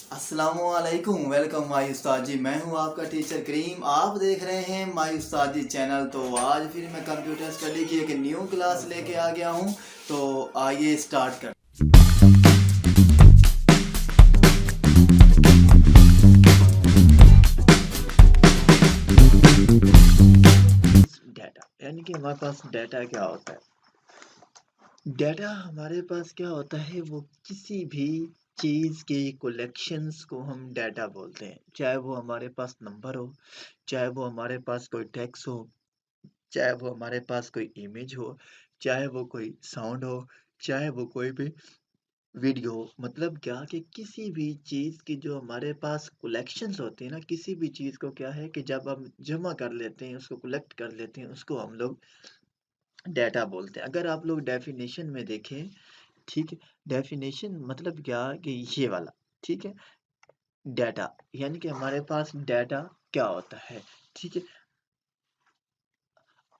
अस्सलामुअलैकुम, welcome my उस्ताद जी। मैं हूं आपका टीचर करीम। आप देख रहे हैं माई उस्ताद जी चैनल। तो आज फिर मैं कंप्यूटर स्टडी की एक न्यू क्लास लेके आ गया हूं। तो आइए स्टार्ट कर। डाटा यानी कि हमारे पास डाटा क्या होता है। डाटा हमारे पास क्या होता है, वो किसी भी चीज़ के कलेक्शंस को हम डाटा बोलते हैं। चाहे वो हमारे पास नंबर हो, चाहे वो हमारे पास कोई टेक्स्ट हो, चाहे वो हमारे पास कोई इमेज हो, चाहे वो कोई साउंड हो, चाहे वो कोई भी वीडियो हो। मतलब क्या कि किसी भी चीज़ की जो हमारे पास कलेक्शंस होती है ना, किसी भी चीज़ को क्या है कि जब हम जमा कर लेते हैं, उसको कलेक्ट कर लेते हैं, उसको हम लोग डाटा बोलते हैं। अगर आप लोग डेफिनेशन में देखें, ठीक है, डेफिनेशन मतलब क्या कि ये वाला, ठीक है, डाटा यानी कि हमारे पास डाटा क्या होता है, ठीक है।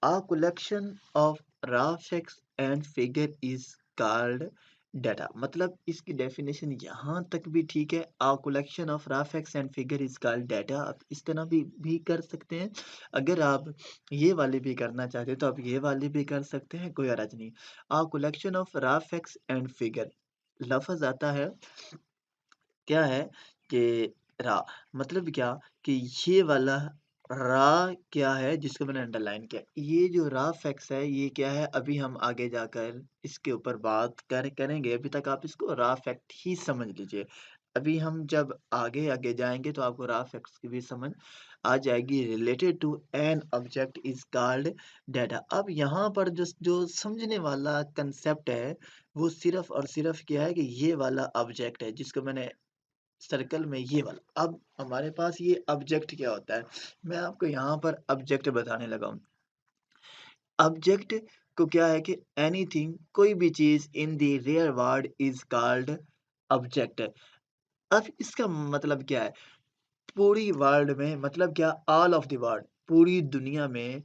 A collection of raw facts and figure is called data। मतलब इसकी डेफिनेशन यहाँ तक भी ठीक है। A collection of raw facts and figure is called data। आप इस तरह भी कर सकते हैं। अगर आप ये वाली भी करना चाहते हैं तो आप ये वाली भी कर सकते हैं, कोई हर्ज नहीं। A collection of raw facts and figure लफ्ज़ आता है, क्या है कि रा, मतलब क्या कि ये वाला रा क्या है जिसको मैंने अंडरलाइन किया। ये जो रा फैक्ट्स है ये क्या है, अभी हम आगे जाकर इसके ऊपर बात करेंगे। अभी तक आप इसको रा फैक्ट ही समझ लीजिए। अभी हम जब आगे आगे जाएंगे तो आपको रा फैक्ट्स की भी समझ आ जाएगी। Related to an object is called data. अब यहाँ पर जो जो समझने वाला कंसेप्ट है वो सिर्फ और सिर्फ क्या है कि ये वाला ऑब्जेक्ट है जिसको मैंने सर्कल में ये वाला। अब हमारे पास ये ऑब्जेक्ट क्या होता है, मैं आपको यहाँ पर ऑब्जेक्ट बताने लगा हूँ। ऑब्जेक्ट को क्या है कि एनीथिंग, कोई भी चीज in the real world is called object. अब इसका मतलब क्या है, पूरी वर्ल्ड में, मतलब क्या, ऑल ऑफ द वर्ल्ड, पूरी दुनिया में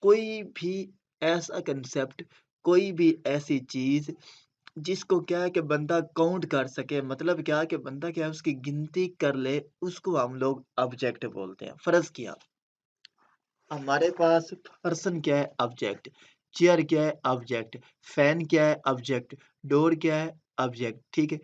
कोई भी ऐसा कंसेप्ट, कोई भी ऐसी चीज जिसको क्या है कि बंदा काउंट कर सके, मतलब क्या है कि बंदा क्या है उसकी गिनती कर ले, उसको हम लोग ऑब्जेक्ट बोलते हैं। फर्ज किया हमारे पास पर्सन क्या है, ऑब्जेक्ट। चेयर क्या है, ऑब्जेक्ट। फैन क्या है, ऑब्जेक्ट। डोर क्या है, ऑब्जेक्ट। ठीक है,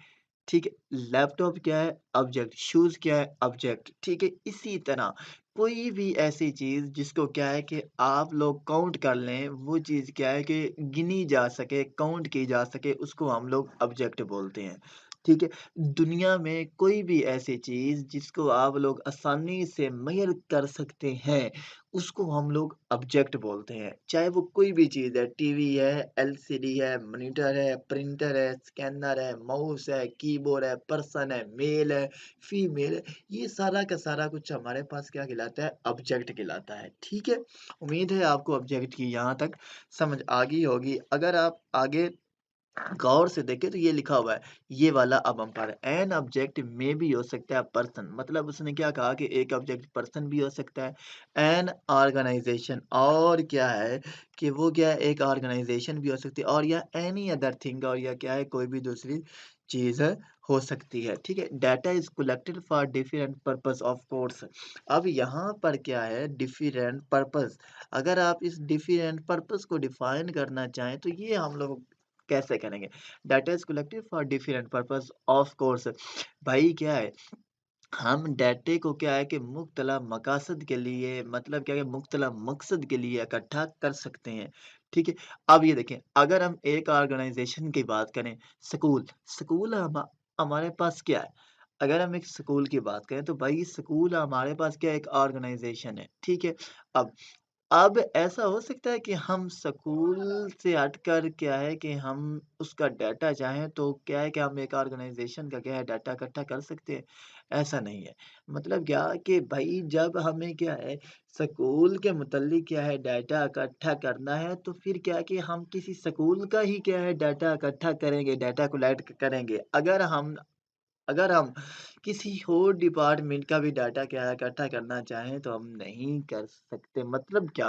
ठीक है। लैपटॉप क्या है, ऑब्जेक्ट। शूज क्या है, ऑब्जेक्ट। ठीक है। इसी तरह कोई भी ऐसी चीज जिसको क्या है कि आप लोग काउंट कर लें, वो चीज क्या है कि गिनी जा सके, काउंट की जा सके, उसको हम लोग ऑब्जेक्ट बोलते हैं। ठीक है। दुनिया में कोई भी ऐसी चीज जिसको आप लोग आसानी से मेजर कर सकते हैं, उसको हम लोग ऑब्जेक्ट बोलते हैं। चाहे वो कोई भी चीज़ है, टीवी है, एलसीडी है, मॉनिटर है, प्रिंटर है, स्कैनर है, माउस है, कीबोर्ड है, पर्सन है, मेल है, फीमेल है, ये सारा का सारा कुछ हमारे पास क्या कहलाता है, ऑब्जेक्ट कहलाता है। ठीक है। उम्मीद है आपको ऑब्जेक्ट की यहाँ तक समझ आ गई होगी। अगर आप आगे गौर से देखें तो ये लिखा हुआ है, ये वाला अब हम पढ़ रहे हैं। एन ऑब्जेक्ट में भी हो सकता है पर्सन, मतलब उसने क्या कहा कि एक ऑब्जेक्ट पर्सन भी हो सकता है। एन ऑर्गेनाइजेशन, और क्या है कि वो क्या है, एक ऑर्गेनाइजेशन भी हो सकती है, और या एनी अदर थिंग, और या क्या है, कोई भी दूसरी चीज हो सकती है। ठीक है। Data is collected for different purpose of course. अब यहाँ पर क्या है, डिफरेंट पर्पस। अगर आप इस डिफरेंट पर्पस को डिफाइन करना चाहें तो ये हम लोग कैसे करेंगे। Data is collected for different purpose of course. भाई क्या है, हम डाटे को क्या है कि मुख्तला मकासद के लिए, मतलब क्या है, मुख्तला मकसद के लिए इकट्ठा कर सकते हैं। ठीक है। अब ये देखें, अगर हम एक ऑर्गेनाइजेशन की बात करें, स्कूल, स्कूल हमारे पास क्या है। अगर हम एक स्कूल की बात करें तो भाई स्कूल हमारे पास क्या है, एक ऑर्गेनाइजेशन है। ठीक है। अब अब ऐसा हो सकता है कि हम स्कूल से हटकर क्या है कि हम उसका डाटा चाहें तो क्या है कि हम एक ऑर्गेनाइजेशन का क्या है डाटा इकट्ठा कर सकते हैं, ऐसा नहीं है। मतलब क्या कि भाई जब हमें क्या है स्कूल के मुतल्लिक क्या है डाटा इकट्ठा करना है, तो फिर क्या है कि हम किसी स्कूल का ही क्या है डाटा इकट्ठा करेंगे, डाटा कोलेक्ट करेंगे। अगर हम किसी और डिपार्टमेंट का भी डाटा क्या है इकट्ठा करना चाहें तो हम नहीं कर सकते। मतलब क्या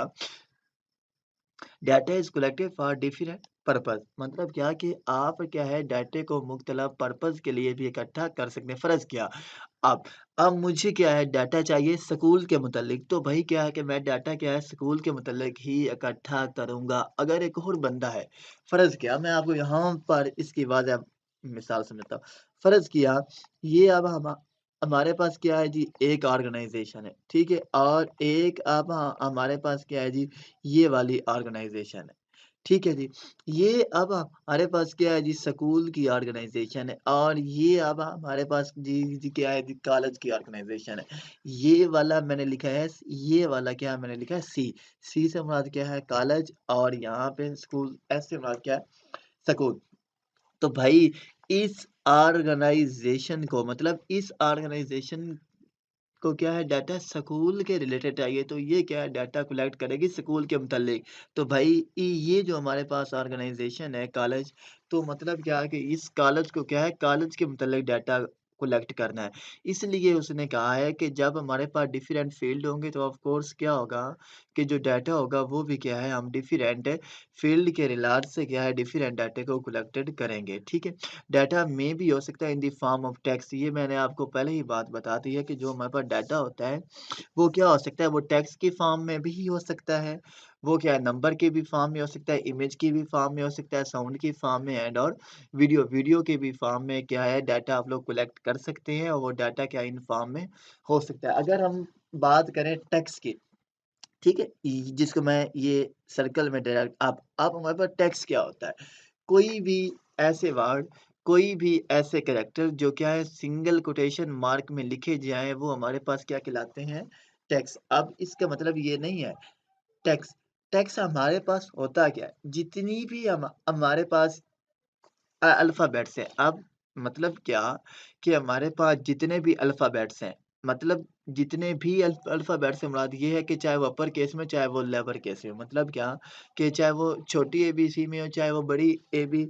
data is collected for different purpose मतलब क्या कि आप क्या है डाटे को मुख्तलिफ पर्पज़ के लिए भी इकट्ठा कर सकते हैं। फ़र्ज़ क्या अब अब मुझे क्या है डाटा चाहिए स्कूल के मुतल्लिक तो भई क्या है कि मैं डाटा क्या है स्कूल के मुतल्लिक ही इकट्ठा करूँगा। अगर एक और बंदा है, फ़र्ज़ क्या मैं आपको यहाँ पर इसकी वाज़ह मिसाल समझाता हूँ। फ़र्ज़ किया ये अब हमारे पास क्या है जी एक ऑर्गनाइज़ेशन है, ठीक है? और एक अब हमारे पास क्या है जी ये वाली ऑर्गनाइज़ेशन है। ठीक है जी। ये अब हमारे पास क्या है जी स्कूल की ऑर्गनाइज़ेशन है और ये अब हमारे पास जी क्या है जी कॉलेज की ऑर्गनाइज़ेशन है। ये वाला मैंने लिखा है ये वाला क्या मैंने लिखा है सी। सी से मुराद क्या है कॉलेज और यहाँ पे स्कूल एस से मुराद क्या है स्कूल। तो भाई इस ऑर्गनाइज़ेशन को मतलब इस ऑर्गनाइज़ेशन को क्या है डाटा स्कूल के रिलेटेड चाहिए तो ये क्या है डाटा कलेक्ट करेगी स्कूल के मुतालिक। तो भाई ये जो हमारे पास ऑर्गेनाइजेशन है कॉलेज तो मतलब क्या है कि इस कॉलेज को क्या है कॉलेज के मुतालिक डाटा कलेक्ट करना है। इसलिए उसने कहा है कि जब हमारे पास डिफरेंट फील्ड होंगे तो ऑफ कोर्स क्या होगा कि जो डाटा होगा वो भी क्या है हम डिफरेंट फील्ड के रिलार्ड से क्या है डिफरेंट डाटे को कलेक्टेड करेंगे। ठीक है। डाटा में भी हो सकता है in the form of text ये मैंने आपको पहले ही बात बता दी है कि जो हमारे पास डाटा होता है, वो क्या हो सकता है वो टेक्स्ट की फॉर्म में भी हो सकता है, वो क्या है नंबर के भी फॉर्म में हो सकता है, इमेज की भी फॉर्म में हो सकता है, साउंड की फॉर्म में एंड और वीडियो के भी फॉर्म में क्या है डाटा आप लोग कलेक्ट कर सकते हैं और वो डाटा क्या इन फॉर्म में हो सकता है। अगर हम बात करें टेक्स्ट की, ठीक है? जिसको मैं ये सर्कल में डायरेक्ट आप हमारे पास टेक्स्ट क्या होता है? कोई भी ऐसे वर्ड, कोई भी ऐसे कैरेक्टर जो क्या है सिंगल कोटेशन मार्क में लिखे जाएँ वो हमारे पास क्या कहलाते हैं? टेक्स्ट। अब इसका मतलब ये नहीं है टेक्स्ट टेक्स्ट हमारे पास होता क्या है? जितनी भी हमारे पास अल्फ़ाबेट्स हैं। अब मतलब क्या कि हमारे पास जितने भी अल्फ़ाबेट्स हैं, मतलब जितने भी अल्फ़ाबेट्स से मुराद ये है कि चाहे वो अपर केस में, चाहे वो लोअर केस में। मतलब क्या कि चाहे वो छोटी एबीसी में हो, चाहे वो बड़ी एबी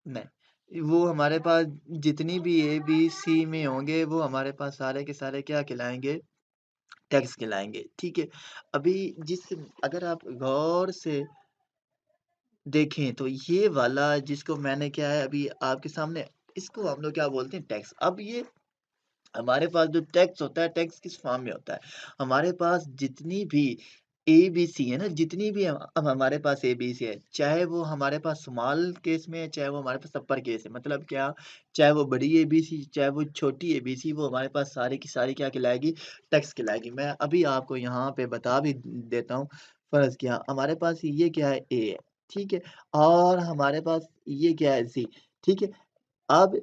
नहीं, वो हमारे पास जितनी भी ए, बी, सी में होंगे, वो हमारे पास सारे के सारे क्या कहलाएँगे? टैग्स कहलाएँगे, ठीक है? अभी जिस अगर आप गौर से देखें, तो ये वाला जिसको मैंने क्या है अभी आपके सामने इसको हम लोग क्या बोलते हैं टैक्स। अब ये हमारे पास जो टैक्स होता है, टैक्स किस फॉर्म में होता है? हमारे पास जितनी भी एबीसी है ना, जितनी भी अब हमारे पास एबीसी है, चाहे वो हमारे पास स्मॉल केस में है, चाहे वो हमारे पास अपर केस है। मतलब क्या? चाहे वो बड़ी एबीसी, चाहे वो छोटी एबीसी, वो हमारे पास सारी की सारी क्या कहलाएगी? टैक्स कहलाएगी। मैं अभी आपको यहाँ पे बता भी देता हूँ। फ़र्ज़ क्या हमारे पास ये क्या है? ए है, ठीक है? और हमारे पास ये क्या है? सी, ठीक है? अब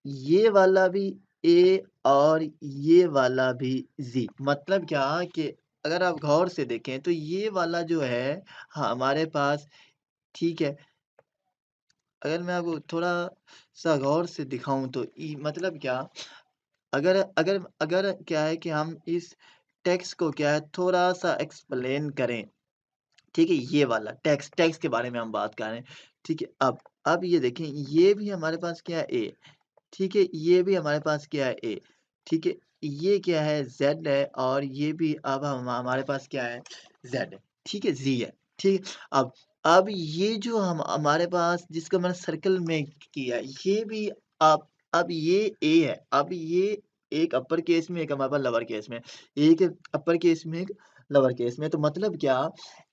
ये वाला भी ए और ये वाला भी ज़ी मतलब क्या कि अगर आप गौर से देखें तो ये वाला जो है हमारे पास ठीक है, अगर मैं आपको थोड़ा-सा गौर से दिखाऊँ तो मतलब क्या अगर अगर अगर क्या है कि हम इस टेक्स्ट को क्या है थोड़ा-सा एक्सप्लेन करें, ठीक है? ये वाला टेक्स्ट टेक्स्ट के बारे में हम बात कर रहे हैं, ठीक है? अब ये देखें ये भी हमारे पास क्या है ए ठीक है, ये भी हमारे पास क्या है ए, ठीक है? ये क्या है ज़ेड है और ये भी अब हमारे पास क्या है ज़ेड है, ठीक है? ज़ी है, ठीक है? अब ये जो हम हमारे पास जिसको मैंने सर्कल में किया ये भी अब ये ए है, अब ये एक अपर केस में, एक हमारे पास लोअर केस में, एक अपर केस में, एक लोअर केस में, तो मतलब क्या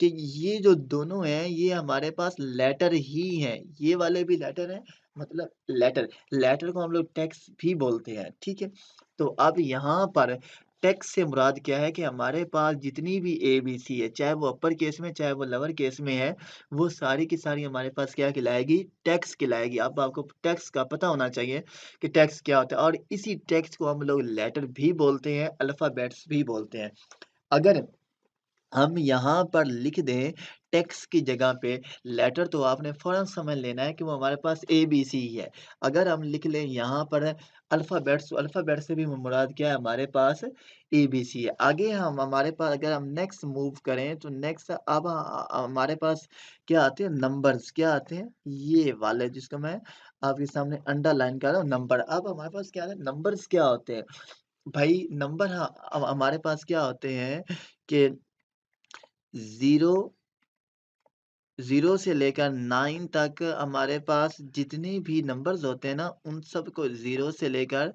कि ये जो दोनों हैं, ये हमारे पास लेटर ही हैं, ये वाले भी लेटर हैं, मतलब लेटर लेटर को हम लोग टेक्स्ट भी बोलते हैं, ठीक है? तो अब यहाँ पर टेक्स्ट से मुराद क्या है कि हमारे पास जितनी भी एबीसी है, चाहे वो अपर केस में, चाहे वो लोअर केस में है, वो सारी की सारी हमारे पास क्या कहलाएगी? टेक्स्ट कहलाएगी। अब आपको टेक्स्ट का पता होना चाहिए कि टेक्स्ट क्या होता है और इसी टेक्स्ट को हम लोग लेटर भी बोलते हैं, अल्फ़ाबेट्स भी बोलते हैं। अगर हम यहाँ पर लिख दें टेक्स्ट की जगह पे लेटर तो आपने फ़ौरन समझ लेना है कि वो हमारे पास एबीसी ही है। अगर हम लिख लें यहाँ पर अल्फ़ाबेट्स, तो अल्फ़ाबेट से भी मुराद क्या है हमारे पास एबीसी है। आगे हम हमारे पास अगर हम नेक्स्ट मूव करें तो नेक्स्ट अब हमारे पास क्या आते हैं नंबर्स क्या आते हैं? ये वाले जिसको मैं आपके सामने अंडरलाइन कर रहा हूँ नंबर। अब हमारे पास क्या है नंबर्स क्या होते हैं? भाई नंबर हमारे पास क्या होते हैं कि 0 0 से लेकर 9 तक हमारे पास जितने भी नंबर्स होते हैं ना, उन सबको 0 से लेकर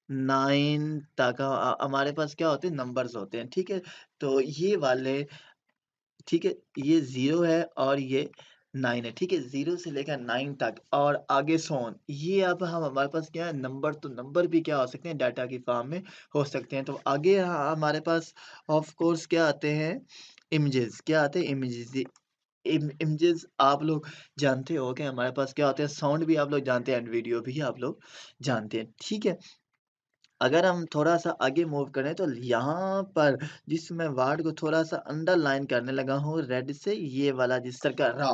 9 तक हमारे पास क्या होते हैं नंबर्स होते हैं, ठीक है? तो ये वाले ठीक है, ये 0 है और ये 9 है, ठीक है? 0 से लेकर 9 तक और आगे सो ऑन। ये अब हम हमारे पास क्या है नंबर तो नंबर भी क्या हो सकते हैं डाटा की फॉर्म में हो सकते हैं। तो आगे हमारे पास ऑफ कोर्स क्या आते हैं इमेजेस क्या आते हैं इमेजेस इमेजेस आप लोग जानते हो कि हमारे पास क्या होते हैं साउंड भी आप लोग जानते हैं एंड वीडियो भी आप लोग जानते हैं, ठीक है? अगर हम थोड़ा-सा आगे मूव करें तो यहाँ पर जिस मैं वर्ड को थोड़ा-सा अंडरलाइन करने लगा हूँ रेड से ये वाला जिस तरह का रॉ।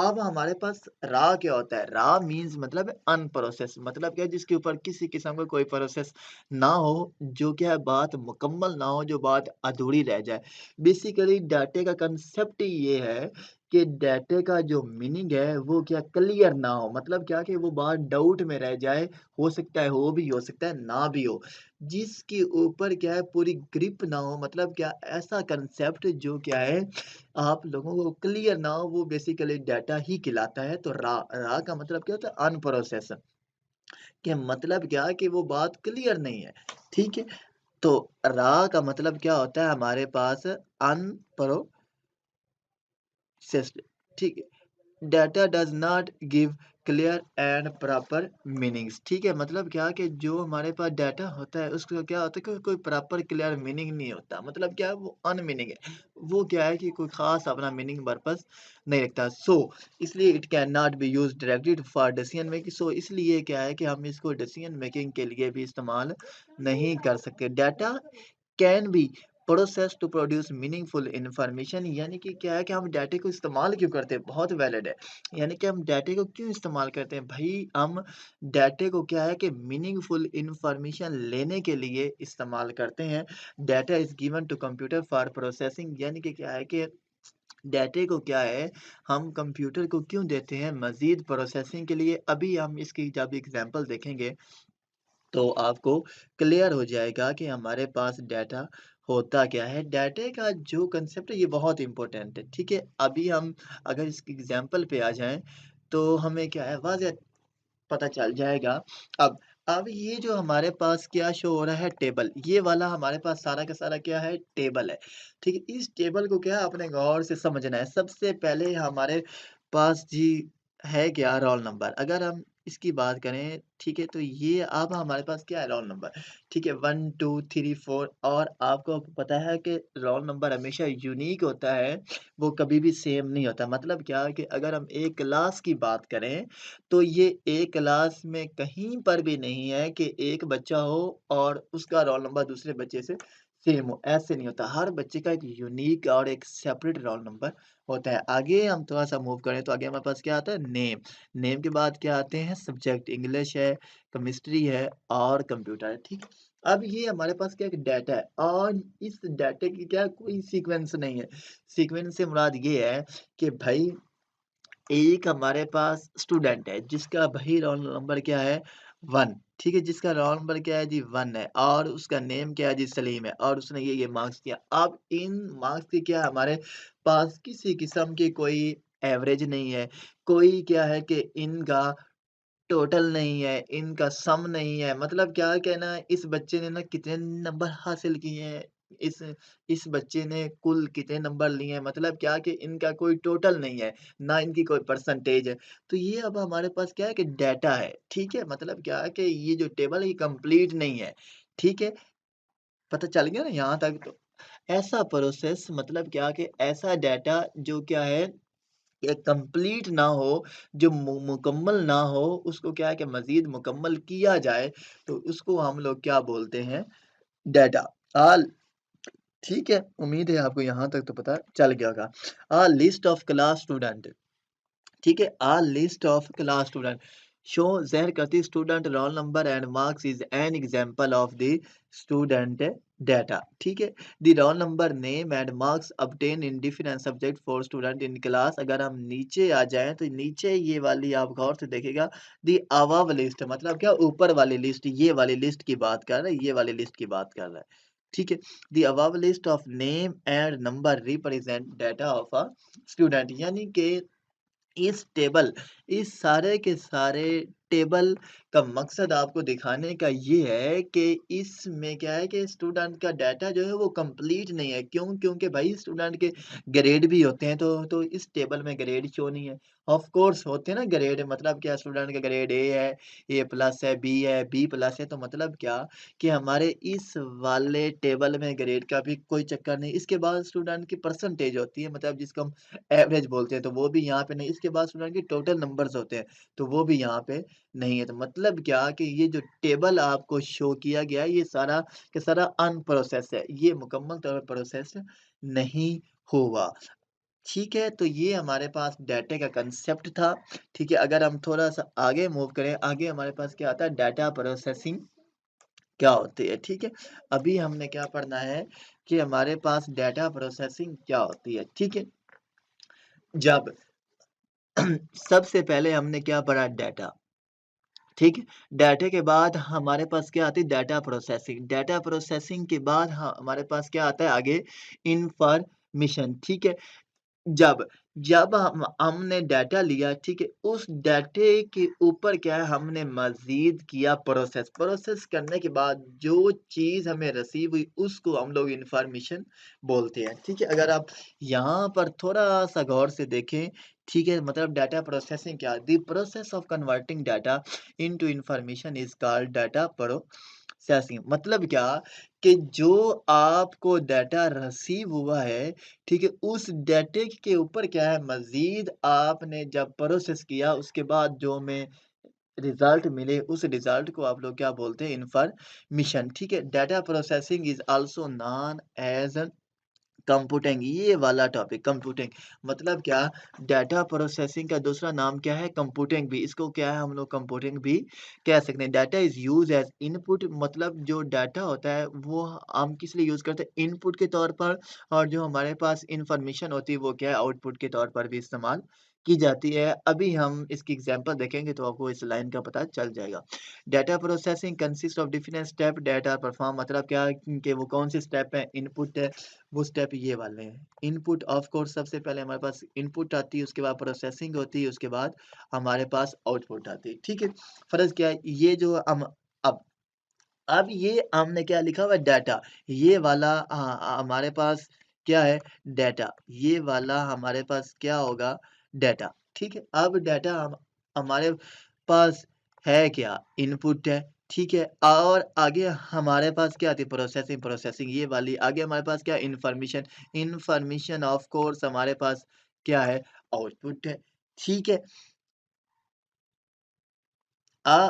अब हमारे पास रॉ क्या होता है? रॉ मीन्स मतलब अनप्रोसेस मतलब क्या है जिसके ऊपर किसी किस्म का कोई प्रोसेस ना हो, जो क्या है बात मुकम्मल ना हो, जो बात अधूरी रह जाए। बेसिकली डाटे का कांसेप्ट ही ये है कि डाटे का जो मीनिंग है वो क्या क्लियर ना हो। मतलब क्या कि वो बात डाउट में रह जाए, हो सकता है हो भी हो सकता है ना भी हो। जिसके ऊपर क्या है पूरी ग्रिप ना हो मतलब क्या ऐसा कंसेप्ट जो क्या है आप लोगों को क्लियर ना हो वो बेसिकली डाटा ही कहलाता है। तो रा का मतलब क्या होता है अनप्रोसेस कि मतलब क्या कि वो बात क्लियर नहीं है, ठीक है? तो रा का मतलब क्या होता है हमारे पास अनप्रोसेस्ड, ठीक है? Data does not give clear and proper meanings ठीक है? मतलब क्या कि जो हमारे पास डाटा होता है उसका क्या होता है कि कोई प्रॉपर क्लियर मीनिंग नहीं होता। मतलब क्या है वो अनमीनिंग है। वो क्या है कि कोई ख़ास अपना मीनिंग पर्पस नहीं रखता। सो इसलिए it can not be used directly for decision making so इसलिए क्या है कि हम इसको डिसीजन मेकिंग के लिए भी इस्तेमाल नहीं कर सकते। Data can be process to produce meaningful information यानी कि क्या है कि हम डाटे को इस्तेमाल क्यों करते हैं बहुत वैलिड है यानी कि हम डाटे को क्यों इस्तेमाल करते हैं भाई हम डाटे को क्या है कि मीनिंगफुल इन्फॉर्मेशन लेने के लिए इस्तेमाल करते हैं data is given to computer for processing यानी कि क्या है कि डाटे को क्या है हम कंप्यूटर को क्यों देते हैं मजीद प्रोसेसिंग के लिए अभी हम इसकी जब एग्जांपल देखेंगे तो आपको क्लियर हो जाएगा कि हमारे पास डाटा होता क्या है। डाटे का जो कंसेप्ट है ये बहुत इम्पोर्टेंट है, ठीक है? अभी हम अगर इसके एग्ज़ाम्पल पे आ जाएँ, तो हमें क्या है वाज़ह पता चल जाएगा। अब ये जो हमारे पास क्या शो हो रहा है टेबल, ये वाला हमारे पास सारा का सारा क्या है टेबल है, ठीक है? इस टेबल को क्या है आपने गौर से समझना है। सबसे पहले हमारे पास जी है क्या रोल नंबर। अगर हम इसकी बात करें, ठीक है? तो ये अब हमारे पास क्या है रोल नंबर, ठीक है? 1, 2, 3, 4 और आपको पता है कि रोल नंबर हमेशा यूनिक होता है, वो कभी भी सेम नहीं होता। मतलब क्या कि अगर हम एक क्लास की बात करें तो ये एक क्लास में कहीं पर भी नहीं है कि एक बच्चा हो और उसका रोल नंबर दूसरे बच्चे से सेम हो, ऐसे नहीं होता। हर बच्चे का एक यूनिक और एक सेपरेट रोल नंबर होता है। आगे हम थोड़ा-सा मूव करें तो आगे हमारे पास क्या आता है नेम, नेम के बाद क्या आते हैं सब्जेक्ट इंग्लिश है, केमिस्ट्री है और कंप्यूटर है, ठीक? अब ये हमारे पास क्या एक डाटा है और इस डाटे की क्या कोई सीक्वेंस नहीं है। सीक्वेंस से मुराद ये है कि भई एक हमारे पास स्टूडेंट है जिसका वही रोल नंबर क्या है 1 ठीक है जिसका रोल नंबर क्या है जी 1 है और उसका नेम क्या है जी सलीम है और उसने ये मार्क्स किया अब इन मार्क्स की क्या हमारे पास किसी किस्म की कोई एवरेज नहीं है कोई क्या है कि इनका टोटल नहीं है, इनका सम नहीं है, मतलब क्या है कहना है इस बच्चे ने ना कितने नंबर हासिल किए हैं, इस इस बच्चे ने कुल कितने नंबर लिए हैं, मतलब क्या कि इनका कोई टोटल नहीं है, ना इनकी कोई परसेंटेज है। तो ये अब हमारे पास क्या है कि डाटा है, ठीक है? मतलब क्या है कि ये जो टेबल है ये कंप्लीट नहीं है, ठीक है? पता चल गया ना यहाँ तक तो। ऐसा प्रोसेस मतलब क्या कि ऐसा डाटा जो क्या है ये कंप्लीट ना हो, जो मुकम्मल ना हो, उसको क्या है कि मज़ीद मुकम्मल किया जाए, तो उसको हम लोग क्या बोलते हैं, डाटा। अ, ठीक है, उम्मीद है आपको यहाँ तक तो पता चल गया होगा। लिस्ट ऑफ क्लास स्टूडेंट ठीक है, list of class student show ज़ाहिर करती student roll number and marks is an example of the student data ठीक है। The roll number name and marks obtain in different subject for student in class अगर हम नीचे आ जाएँ तो नीचे ये वाली आप गौर से देखिएगा द अबव लिस्ट मतलब क्या ऊपर वाली लिस्ट ये वाली लिस्ट की बात कर रहा है, ये वाली लिस्ट की बात कर रहा है। ठीक है। The above list of name and number represent data of a student, यानी कि इस टेबल, इस सारे के सारे टेबल का मकसद आपको दिखाने का ये है कि इसमें क्या है कि स्टूडेंट का डाटा जो है वो कंप्लीट नहीं है। क्यों? क्योंकि भाई स्टूडेंट के ग्रेड भी होते हैं, तो इस टेबल में ग्रेड क्यों नहीं है? ऑफ कोर्स होते हैं ना ग्रेड, मतलब क्या स्टूडेंट का ग्रेड ए है, ए प्लस है, बी है, बी प्लस है, तो मतलब क्या कि हमारे इस वाले टेबल में ग्रेड का भी कोई चक्कर नहीं। इसके बाद स्टूडेंट की परसेंटेज होती है, मतलब जिसको हम एवरेज बोलते हैं, तो वो भी यहाँ पे नहीं। इसके बाद स्टूडेंट के टोटल नंबर्स होते हैं, तो वो भी यहाँ पे नहीं है। तो मतलब क्या कि ये जो टेबल आपको शो किया गया है, ये सारा का सारा अनप्रोसेस है, ये मुकम्मल तौर पर प्रोसेस नहीं हुआ। ठीक है, तो ये हमारे पास डाटा का कंसेप्ट था। ठीक है, अगर हम थोड़ा-सा आगे मूव करें, आगे हमारे पास क्या आता है, डाटा प्रोसेसिंग क्या होती है, ठीक है? अभी हमने क्या पढ़ना है कि हमारे पास डाटा प्रोसेसिंग क्या होती है, ठीक है? जब सबसे पहले हमने क्या पढ़ा, डाटा, ठीक है? डाटा के बाद हमारे पास क्या आती है, डाटा प्रोसेसिंग। डाटा प्रोसेसिंग के बाद हमारे पास क्या आता है आगे, इन्फॉर्मेशन, ठीक है? जब जब हमने डाटा लिया, ठीक है? उस डाटे के ऊपर क्या है, हमने मज़ीद किया प्रोसेस। प्रोसेस करने के बाद जो चीज़ हमें रिसीव हुई, उसको हम लोग इन्फॉर्मेशन बोलते हैं, ठीक है? अगर आप यहाँ पर थोड़ा-सा गौर से देखें, ठीक है? मतलब डाटा प्रोसेसिंग क्या है? The process of converting data into information is called data processing. मतलब क्या कि जो आपको डाटा रिसीव हुआ है, ठीक है? उस डाटे के ऊपर क्या है, मज़ीद आपने जब प्रोसेस किया, उसके बाद जो हमें रिज़ल्ट मिले, उस रिज़ल्ट को आप लोग क्या बोलते हैं, इन्फॉर्मेशन, ठीक है? Data processing is also known as computing, ये वाला टॉपिक कंप्यूटिंग, मतलब क्या, डाटा प्रोसेसिंग का दूसरा नाम क्या है, कंप्यूटिंग भी। इसको क्या है, हम लोग कंप्यूटिंग भी कह सकते हैं। Data is use as input, मतलब जो डाटा होता है वो हम किस लिए यूज़ करते हैं, इनपुट के तौर पर, और जो हमारे पास इन्फॉर्मेशन होती है वो क्या है, आउटपुट के तौर पर भी इस्तेमाल की जाती है। अभी हम इसकी एग्ज़ाम्पल देखेंगे तो आपको इस लाइन का पता चल जाएगा। Data processing consist of different step that are perform, मतलब क्या कि वो कौन से स्टेप है, इनपुट है, वो स्टेप ये वाले हैं। इनपुट ऑफ कोर्स सबसे पहले हमारे पास इनपुट आती है, उसके बाद प्रोसेसिंग होती है, उसके बाद हमारे पास आउटपुट आती है, ठीक है? फ़र्ज़ क्या है, ये जो हम अब अब ये हमने क्या लिखा हुआ है, डाटा, ये वाला हमारे पास क्या है, डाटा, ये वाला हमारे पास क्या होगा, डाटा, ठीक है? अब डाटा हम हमारे पास है क्या, इनपुट है, ठीक है? और आगे हमारे पास क्या आती है, प्रोसेसिंग, प्रोसेसिंग ये वाली, आगे हमारे पास क्या है, इन्फॉर्मेशन, इन्फॉर्मेशन ऑफ कोर्स हमारे पास क्या है, आउटपुट है, ठीक है? A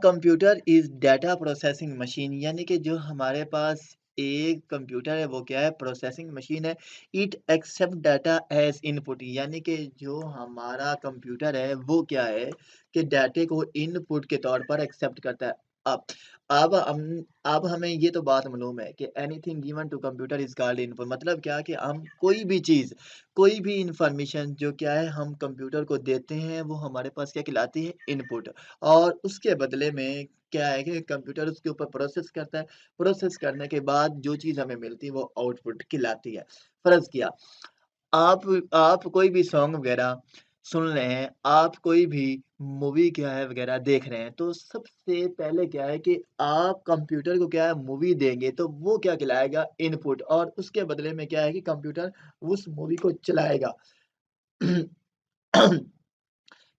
computer is data processing machine, यानी कि जो हमारे पास एक कंप्यूटर है वो क्या है, प्रोसेसिंग मशीन है। It accept data as input, यानी कि जो हमारा कंप्यूटर है वो क्या है कि डाटे को इनपुट के तौर पर एक्सेप्ट करता है। अब अब हम अब हमें ये तो बात मालूम है कि anything given to computer is called input, मतलब क्या कि हम कोई भी चीज़, कोई भी इन्फॉर्मेशन जो क्या है हम कंप्यूटर को देते हैं वो हमारे पास क्या कहलाती है, इनपुट। और उसके बदले में क्या है कि कंप्यूटर उसके ऊपर प्रोसेस करता है, प्रोसेस करने के बाद जो चीज़ हमें मिलती है वो आउटपुट कहलाती है। फ़र्ज़ किया, आप आप कोई भी सॉन्ग वग़ैरह सुन रहे हैं, आप कोई भी मूवी क्या है वग़ैरह देख रहे हैं, तो सबसे पहले क्या है कि आप कंप्यूटर को क्या है मूवी देंगे, तो वो क्या कहलाएगा, इनपुट, और उसके बदले में क्या है कि कंप्यूटर उस मूवी को चलाएगा।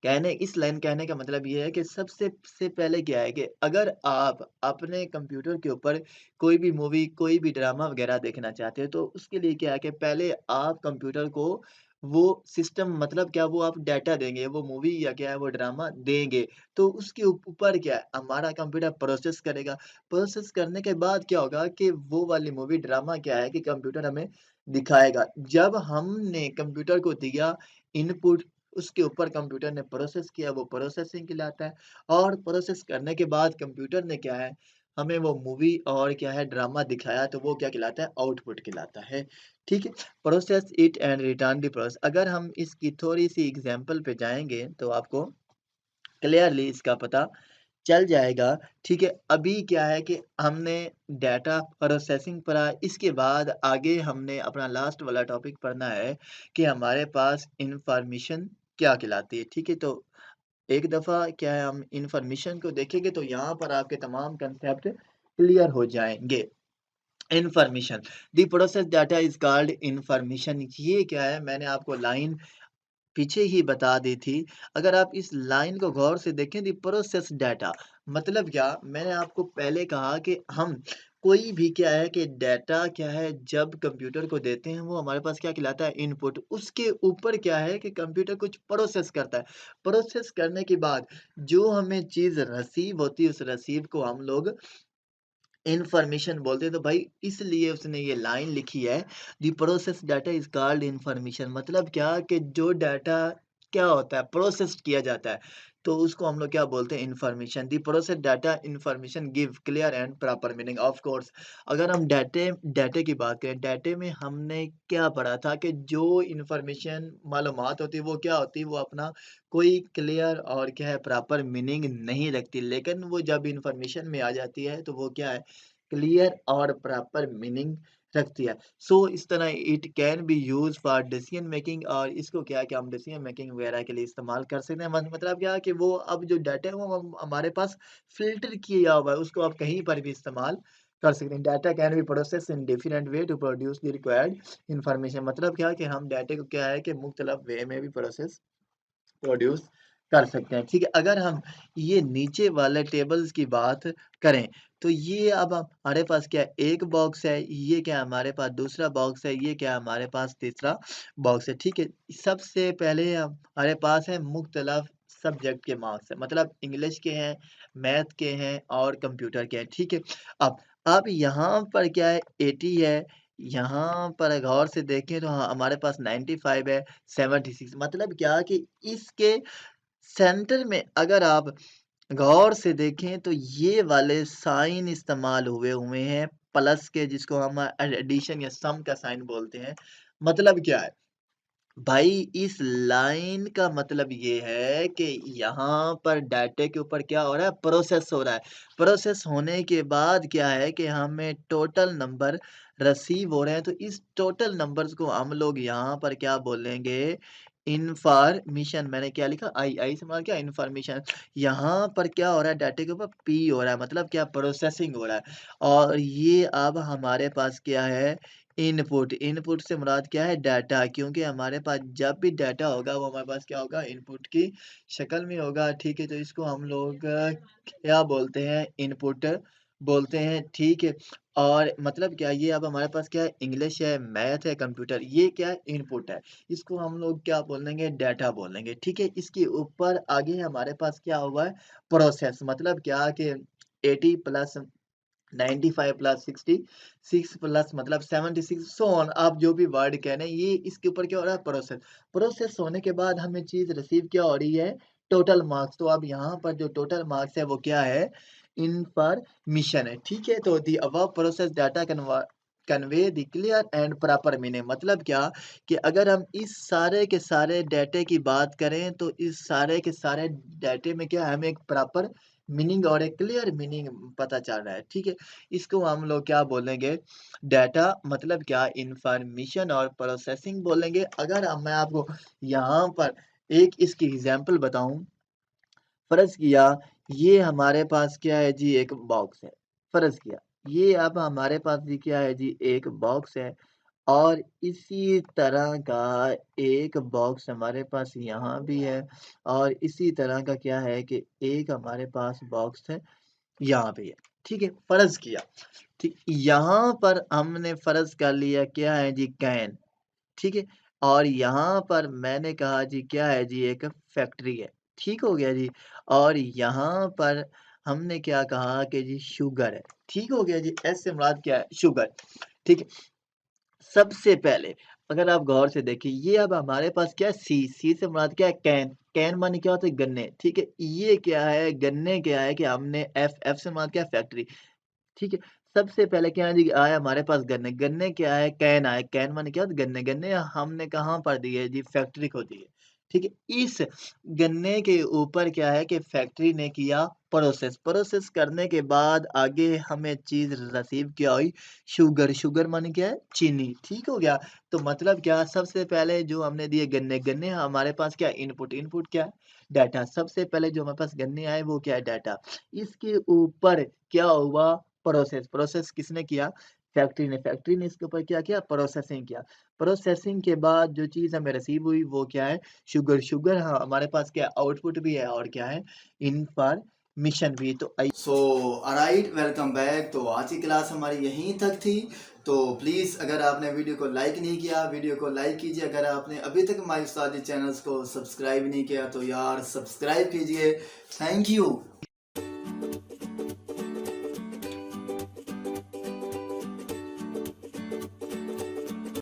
इस लाइन कहने का मतलब ये है कि सबसे से पहले क्या है कि अगर आप अपने कंप्यूटर के ऊपर कोई भी मूवी, कोई भी ड्रामा वगैरह देखना चाहते हो, तो उसके लिए क्या है कि पहले आप कंप्यूटर को वो सिस्टम, मतलब क्या, वो आप डाटा देंगे, वो मूवी या क्या है वो ड्रामा देंगे, तो उसके ऊपर क्या है, हमारा कंप्यूटर प्रोसेस करेगा। प्रोसेस करने के बाद क्या होगा कि वो वाली मूवी, ड्रामा क्या है कि कंप्यूटर हमें दिखाएगा। जब हमने कंप्यूटर को दिया इनपुट, उसके ऊपर कंप्यूटर ने प्रोसेस किया, वो प्रोसेसिंग कहलाता है, और प्रोसेस करने के बाद कंप्यूटर ने क्या है, हमें वो मूवी और क्या है ड्रामा दिखाया, तो वो क्या कहलाता है, आउटपुट कहलाता है। ठीक है? Process it and return the process, अगर हम इसकी थोड़ी-सी एग्ज़ाम्पल पे जाएँगे तो आपको क्लियरली इसका पता चल जाएगा, ठीक है। अभी क्या है कि हमने डाटा प्रोसेसिंग पढ़ा, इसके बाद आगे हमने अपना लास्ट वाला टॉपिक पढ़ना है कि हमारे पास इन्फॉर्मेशन क्या कहलाती है, ठीक है। तो एक दफ़ा क्या है हम इन्फॉर्मेशन को देखेंगे तो यहाँ पर आपके तमाम कंसेप्ट क्लियर हो जाएँगे। Information, the process data is called information, ये क्या है मैंने आपको लाइन पीछे ही बता दी थी। अगर आप इस लाइन को गौर से देखें द प्रोसेस डाटा मतलब क्या? मैंने आपको पहले कहा कि हम कोई भी क्या है कि डाटा क्या है जब कंप्यूटर को देते हैं वो हमारे पास क्या कहलाता है इनपुट। उसके ऊपर क्या है कि कंप्यूटर कुछ प्रोसेस करता है। प्रोसेस करने के बाद जो हमें चीज़ रिसीव होती है उस रिसीव को हम लोग इन्फॉर्मेशन बोलते हैं। तो भाई इसलिए उसने ये लाइन लिखी है the process data is called information मतलब क्या कि जो डाटा क्या होता है प्रोसेस्ड किया जाता है तो उसको हम लोग क्या बोलते हैं information. The process data information give clear and proper meaning of course. अगर हम डाटे डाटे की बात करें डाटे में हमने क्या पढ़ा था कि जो इन्फॉर्मेशन मालूमात होती है वो क्या होती है वो अपना कोई क्लियर और क्या है प्रॉपर मीनिंग नहीं रखती लेकिन वो जब इन्फॉर्मेशन में आ जाती है तो वो क्या है क्लियर और प्रॉपर मीनिंग रखती है। सो इस तरह it can be use for decision making और इसको क्या है कि हम डिसीजन मेकिंग वगैरह के लिए इस्तेमाल कर सकते हैं। मतलब क्या है कि वो अब जो डाटा है वो हम हमारे पास फ़िल्टर किया हुआ है, उसको आप कहीं पर भी इस्तेमाल कर सकते हैं। Data can be processed in different way to produce the required information मतलब क्या है कि हम डाटे को क्या है कि मुख्तलिफ वे में भी प्रोसेस प्रोड्यूस कर सकते हैं, ठीक है। अगर हम ये नीचे वाले टेबल्स की बात करें, तो ये अब हमारे पास क्या है, एक बॉक्स है, ये क्या है हमारे पास दूसरा बॉक्स है, ये क्या है हमारे पास तीसरा बॉक्स है, ठीक है। सबसे पहले हमारे पास है मुख्तलफ सब्जेक्ट के मार्क्स है, मतलब इंग्लिश के हैं, मैथ के हैं और कंप्यूटर के हैं, ठीक है। अब यहाँ पर क्या है 80 है, यहाँ पर गौर से देखें तो हाँ, हमारे पास 95 है, 76 मतलब क्या कि इसके सेंटर में अगर आप गौर से देखें तो ये वाले साइन इस्तेमाल हुए हुए हैं प्लस के जिसको हम एडिशन या सम का साइन बोलते हैं। मतलब क्या है? भाई इस लाइन का मतलब ये है कि यहाँ पर डाटे के ऊपर क्या हो रहा है प्रोसेस हो रहा है। प्रोसेस होने के बाद क्या है कि हमें टोटल नंबर रिसीव हो रहे हैं तो इस टोटल नंबर्स को हम लोग यहाँ पर क्या बोलेंगे इन्फॉर्मेशन। मैंने क्या लिखा आई से मतलब क्या इन्फॉर्मेशन। यहाँ पर क्या हो रहा है डाटे के ऊपर पी हो रहा है मतलब क्या प्रोसेसिंग हो रहा है और ये अब हमारे पास क्या है इनपुट। इनपुट से मुराद क्या है डाटा क्योंकि हमारे पास जब भी डाटा होगा वो हमारे पास क्या होगा इनपुट की शक्ल में होगा, ठीक है। तो इसको हम लोग क्या बोलते हैं इनपुट बोलते हैं, ठीक है। और मतलब क्या ये अब हमारे पास क्या है इंग्लिश है, मैथ है, कंप्यूटर ये क्या है इनपुट है। इसको हम लोग क्या बोलेंगे डाटा बोलेंगे, ठीक है। इसके ऊपर आगे हमारे पास क्या हुआ है प्रोसेस मतलब क्या कि 80 प्लस 95 प्लस 66 प्लस मतलब 76 सो ऑन आप जो भी वर्ड कह रहे हैं ये इसके ऊपर क्या हो रहा है प्रोसेस। प्रोसेस होने के बाद हमें चीज़ रिसीव क्या हो रही है टोटल मार्क्स। तो अब यहाँ पर जो टोटल मार्क्स है वो क्या है इन्फॉर्मेशन है, ठीक है। तो the above process data convey the clear and proper meaning मतलब क्या कि अगर हम इस सारे के सारे डाटे की बात करें तो इस सारे के सारे डाटे में क्या है हमें एक प्रॉपर मीनिंग और एक क्लियर मीनिंग पता चल रहा है, ठीक है। इसको हम लोग क्या बोलेंगे डाटा मतलब क्या इंफॉर्मेशन और प्रोसेसिंग बोलेंगे। अगर अब मैं आपको यहाँ पर एक इसकी एग्जांपल बताऊं, फर्ज किया ये हमारे पास क्या है जी एक बॉक्स है, फर्ज किया ये अब हमारे पास भी क्या है जी एक बॉक्स है और इसी तरह का एक बॉक्स हमारे पास यहाँ भी है और इसी तरह का क्या है कि एक हमारे पास बॉक्स है यहाँ पे है, ठीक है। फ़र्ज़ किया, ठीक यहाँ पर हमने फ़र्ज़ कर लिया क्या है जी कैन, ठीक है। और यहाँ पर मैंने कहा जी क्या है जी एक फैक्ट्री है, ठीक हो गया जी। और यहाँ पर हमने क्या कहा कि जी शुगर है, ठीक हो गया जी। एस से मुराद क्या है शुगर, ठीक है। सबसे पहले अगर आप गौर से देखिए ये अब हमारे पास क्या है सी से मुराद क्या है कैन। कैन माने क्या होता है गन्ने, ठीक है। ये क्या है गन्ने क्या है कि हमने एफ से मुराद क्या है फैक्ट्री, ठीक है। सबसे पहले क्या है जी आया हमारे पास गन्ने, गन्ने क्या है कैन आया, कैन माने क्या होता है गन्ने, गन्ने हमने कहाँ पर दिए जी फैक्ट्री को दिए, ठीक है। इस गन्ने के ऊपर क्या है कि फैक्ट्री ने किया प्रोसेस प्रोसेस करने के बाद आगे हमें चीज़ रिसीव क्या हुई, शुगर शुगर माने क्या है, चीनी, ठीक हो गया। तो मतलब क्या, सबसे पहले जो हमने दिए गन्ने गन्ने हमारे पास क्या इनपुट इनपुट क्या है, डाटा। सबसे पहले जो हमारे पास गन्ने आए वो क्या है, डाटा। इसके ऊपर क्या हुआ, प्रोसेस प्रोसेस किसने किया, फैक्ट्री ने इसके ऊपर क्या किया, प्रोसेसिंग किया। प्रोसेसिंग के बाद जो चीज़ हमें रिसीव हुई वो क्या है, शुगर शुगर। हाँ, हमारे पास क्या आउटपुट भी है और क्या है, इनफॉरमेशन भी। तो सो ऑलराइट, वेलकम बैक। तो आज की क्लास हमारी यहीं तक थी। तो प्लीज़ अगर आपने वीडियो को लाइक नहीं किया, वीडियो को लाइक कीजिए। अगर आपने अभी तक माई उस्तादी चैनल्स को सब्सक्राइब नहीं किया तो यार सब्सक्राइब कीजिए। Thank you.